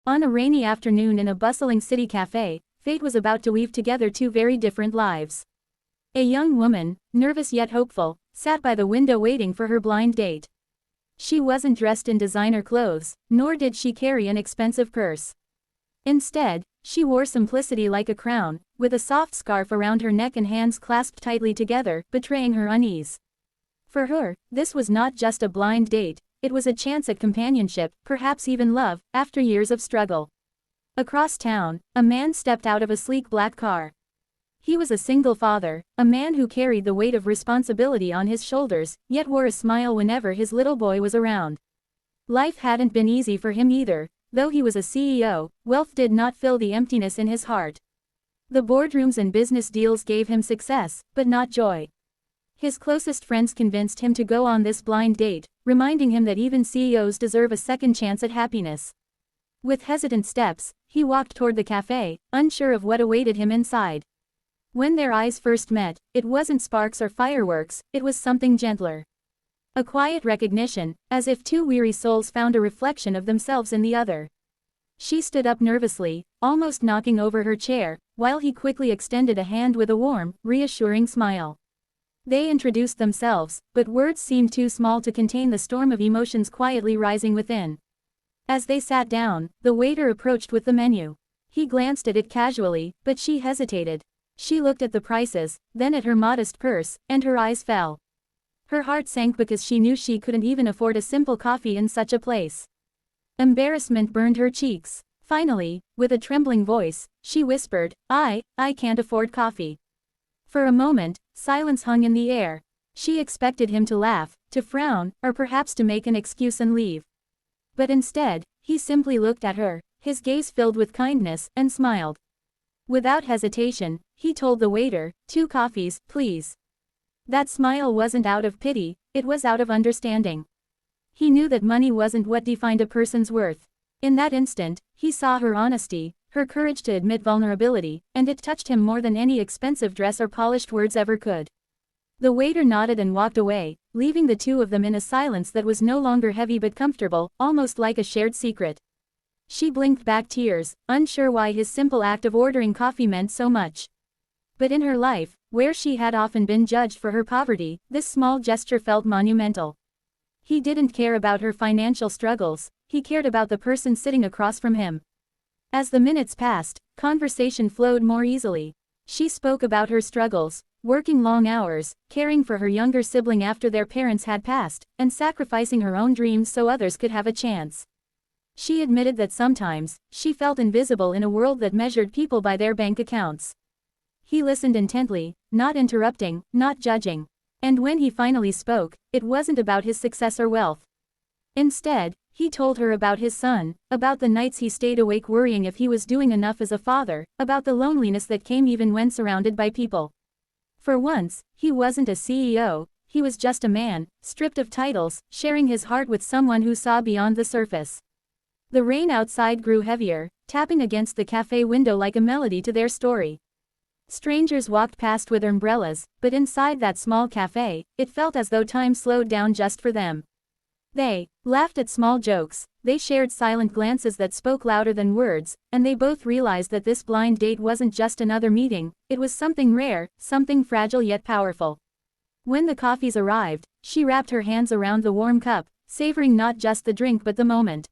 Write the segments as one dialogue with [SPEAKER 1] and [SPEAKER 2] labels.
[SPEAKER 1] On a rainy afternoon in a bustling city cafe, fate was about to weave together two very different lives. A young woman, nervous yet hopeful, sat by the window waiting for her blind date. She wasn't dressed in designer clothes, nor did she carry an expensive purse. Instead, she wore simplicity like a crown, with a soft scarf around her neck and hands clasped tightly together, betraying her unease. For her, this was not just a blind date, it was a chance at companionship, perhaps even love, after years of struggle. Across town, a man stepped out of a sleek black car. He was a single father, a man who carried the weight of responsibility on his shoulders, yet wore a smile whenever his little boy was around. Life hadn't been easy for him either. Though he was a CEO, wealth did not fill the emptiness in his heart. The boardrooms and business deals gave him success, but not joy. His closest friends convinced him to go on this blind date, reminding him that even CEOs deserve a second chance at happiness. With hesitant steps, he walked toward the cafe, unsure of what awaited him inside. When their eyes first met, it wasn't sparks or fireworks, it was something gentler. A quiet recognition, as if two weary souls found a reflection of themselves in the other. She stood up nervously, almost knocking over her chair, while he quickly extended a hand with a warm, reassuring smile. They introduced themselves, but words seemed too small to contain the storm of emotions quietly rising within. As they sat down, the waiter approached with the menu. He glanced at it casually, but she hesitated. She looked at the prices, then at her modest purse, and her eyes fell. Her heart sank because she knew she couldn't even afford a simple coffee in such a place. Embarrassment burned her cheeks. Finally, with a trembling voice, she whispered, I can't afford coffee." For a moment, silence hung in the air. She expected him to laugh, to frown, or perhaps to make an excuse and leave. But instead, he simply looked at her, his gaze filled with kindness, and smiled. Without hesitation, he told the waiter, 2 coffees, please." That smile wasn't out of pity, it was out of understanding. He knew that money wasn't what defined a person's worth. In that instant, he saw her honesty, her courage to admit vulnerability, and it touched him more than any expensive dress or polished words ever could. The waiter nodded and walked away, leaving the two of them in a silence that was no longer heavy but comfortable, almost like a shared secret. She blinked back tears, unsure why his simple act of ordering coffee meant so much. But in her life, where she had often been judged for her poverty, this small gesture felt monumental. He didn't care about her financial struggles, he cared about the person sitting across from him. As the minutes passed, conversation flowed more easily. She spoke about her struggles, working long hours, caring for her younger sibling after their parents had passed, and sacrificing her own dreams so others could have a chance. She admitted that sometimes, she felt invisible in a world that measured people by their bank accounts. He listened intently, not interrupting, not judging. And when he finally spoke, it wasn't about his success or wealth. Instead, he told her about his son, about the nights he stayed awake worrying if he was doing enough as a father, about the loneliness that came even when surrounded by people. For once, he wasn't a CEO, he was just a man, stripped of titles, sharing his heart with someone who saw beyond the surface. The rain outside grew heavier, tapping against the cafe window like a melody to their story. Strangers walked past with umbrellas, but inside that small cafe, it felt as though time slowed down just for them. They laughed at small jokes, they shared silent glances that spoke louder than words, and they both realized that this blind date wasn't just another meeting, it was something rare, something fragile yet powerful. When the coffees arrived, she wrapped her hands around the warm cup, savoring not just the drink but the moment.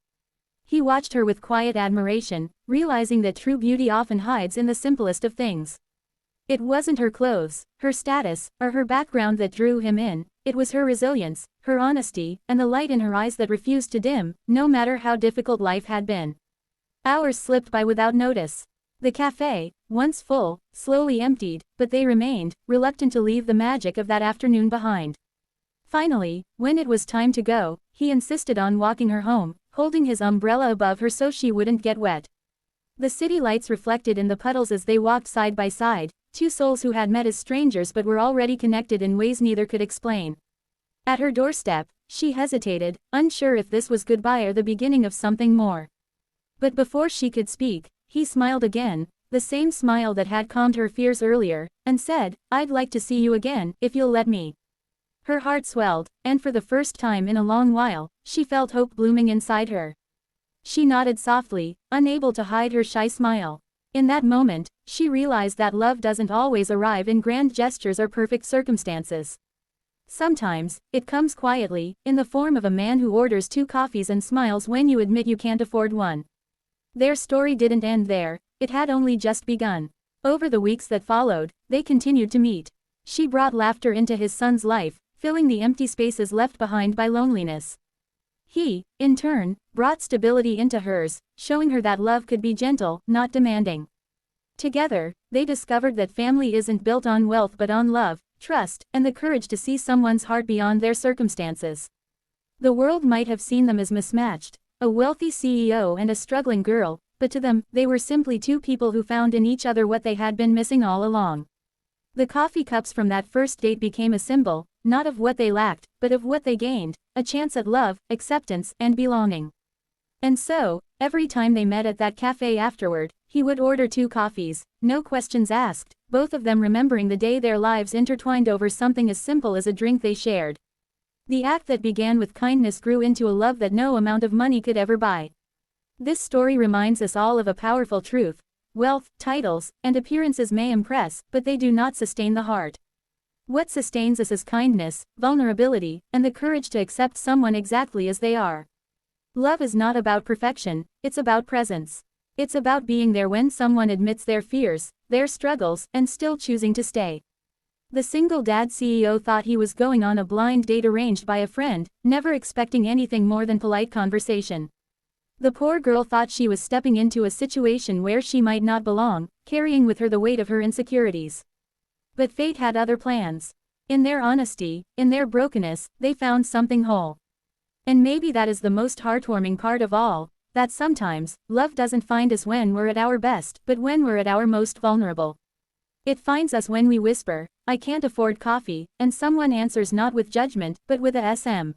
[SPEAKER 1] He watched her with quiet admiration, realizing that true beauty often hides in the simplest of things. It wasn't her clothes, her status, or her background that drew him in, it was her resilience, her honesty, and the light in her eyes that refused to dim, no matter how difficult life had been. Hours slipped by without notice. The cafe, once full, slowly emptied, but they remained, reluctant to leave the magic of that afternoon behind. Finally, when it was time to go, he insisted on walking her home, holding his umbrella above her so she wouldn't get wet. The city lights reflected in the puddles as they walked side by side, two souls who had met as strangers but were already connected in ways neither could explain. At her doorstep, she hesitated, unsure if this was goodbye or the beginning of something more. But before she could speak, he smiled again, the same smile that had calmed her fears earlier, and said, "I'd like to see you again, if you'll let me." Her heart swelled, and for the first time in a long while, she felt hope blooming inside her. She nodded softly, unable to hide her shy smile. In that moment, she realized that love doesn't always arrive in grand gestures or perfect circumstances. Sometimes, it comes quietly, in the form of a man who orders 2 coffees and smiles when you admit you can't afford one. Their story didn't end there, it had only just begun. Over the weeks that followed, they continued to meet. She brought laughter into his son's life, filling the empty spaces left behind by loneliness. He, in turn, brought stability into hers, showing her that love could be gentle, not demanding. Together, they discovered that family isn't built on wealth but on love, trust, and the courage to see someone's heart beyond their circumstances. The world might have seen them as mismatched, a wealthy CEO and a struggling girl, but to them, they were simply 2 people who found in each other what they had been missing all along. The coffee cups from that first date became a symbol, not of what they lacked, but of what they gained, a chance at love, acceptance, and belonging. And so, every time they met at that cafe afterward, he would order 2 coffees, no questions asked, both of them remembering the day their lives intertwined over something as simple as a drink they shared. The act that began with kindness grew into a love that no amount of money could ever buy. This story reminds us all of a powerful truth: wealth, titles, and appearances may impress, but they do not sustain the heart. What sustains us is kindness, vulnerability, and the courage to accept someone exactly as they are. Love is not about perfection, it's about presence. It's about being there when someone admits their fears, their struggles, and still choosing to stay. The single dad CEO thought he was going on a blind date arranged by a friend, never expecting anything more than polite conversation. The poor girl thought she was stepping into a situation where she might not belong, carrying with her the weight of her insecurities. But fate had other plans. In their honesty, in their brokenness, they found something whole. And maybe that is the most heartwarming part of all, that sometimes, love doesn't find us when we're at our best, but when we're at our most vulnerable. It finds us when we whisper, "I can't afford coffee," and someone answers not with judgment, but with a SM.